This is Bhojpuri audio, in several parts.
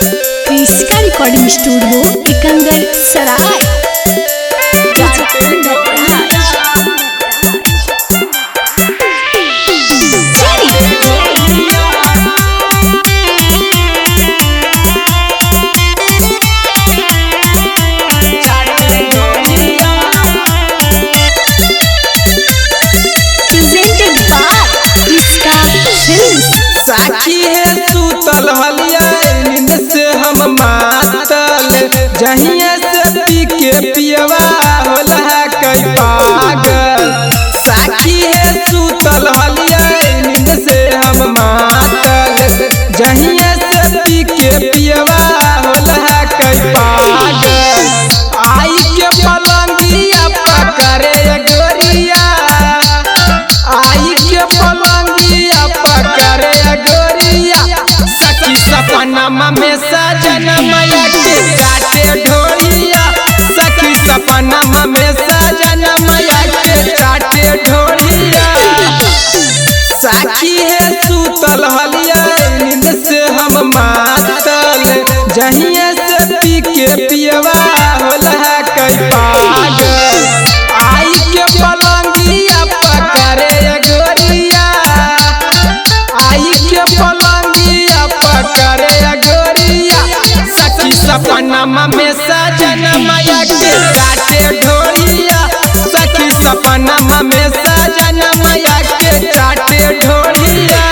इसका रिकॉर्डिंग स्टूडियो एकंगर सराय। साखी है सूतल हलिया नींद से हम मातल, जहिया से पी के पियवा होला है कई पागल। साखी है सूतल हलिया नींद से हम मातल, जहिया से पी के पियवा होला है कई पागल। आई के पलंगिया पकड़े गोरिया, आई के पलंगिया पकड़े गोरिया, सखी सपनमा में सजन मैया के काटे ढोलिया, सखी सपनमा में सजन मैया के काटे ढोलिया। साखी है सूतल हलिया नींद से हम मातल, जहिया से पी के पियवा होला है कई पागल। आई के पलंगिया पकड़े गोरिया, आई के पलंगिया पकड़े गोरिया, सखी सपनमा में सजन मैया के काटे ढोलिया, सखी सपनमा में सजन मैया के काटे ढोलिया।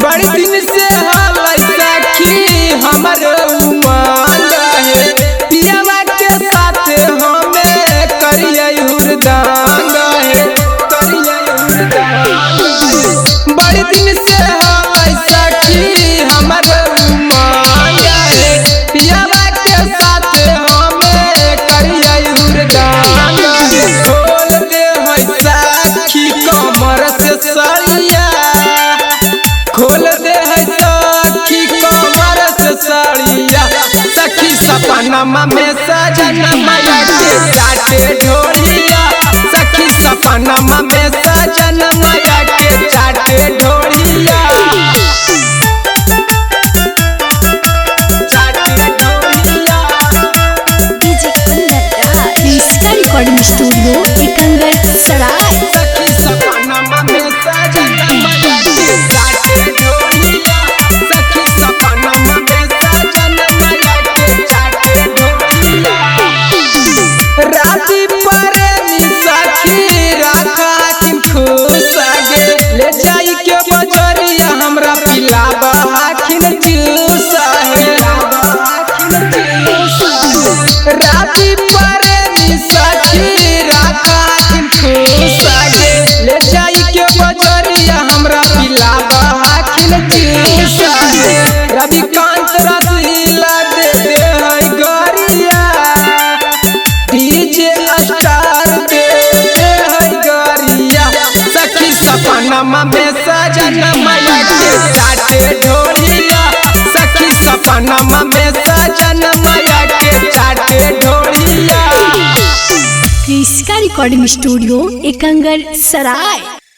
बड़े दिन से सखी हमर उमंग है, पियवा के साथ हमें करिए हुरदांग है, करिए हुरदांग है। बड़े दिन से सखी हमर उमंग है, पियवा के साथ हमें करिए हुरदांग है। खोल दे है सखी कमर से सड़िया, खोल दे है सखी कमर से सड़िया, सखी सपनमा में सजन मैया के काटे ढोलिया, सखी सपनमा में सजन मैया के काटे ढोलिया। इसका रिकॉर्डिंग स्टूडियो एकंगर सराय। सखी सपनमा में सजन मैया के काटे ढोलिया, सखी सपनमा में सजन मैया के काटे ढोलिया। राती प्रेमी सखी राखा किन खुश गे, ले जाई के बजरिया हमरा पिलावा आखिन जूस है। राती प्रेमी सखी राखा किन खुश गे, ले जाई के बजरिया हमरा पिलावा आखिन जूस है। रविकांत रसीला दे दे है गोरिया, डीजे स्टार दे दे है गोरिया, सखी सपनमा में सजन मैया के काटे ढोलिया, सखी सपनमा में सजन मैया के काटे ढोलिया। इसका रिकॉर्डिंग स्टूडियो एकंगर सराय।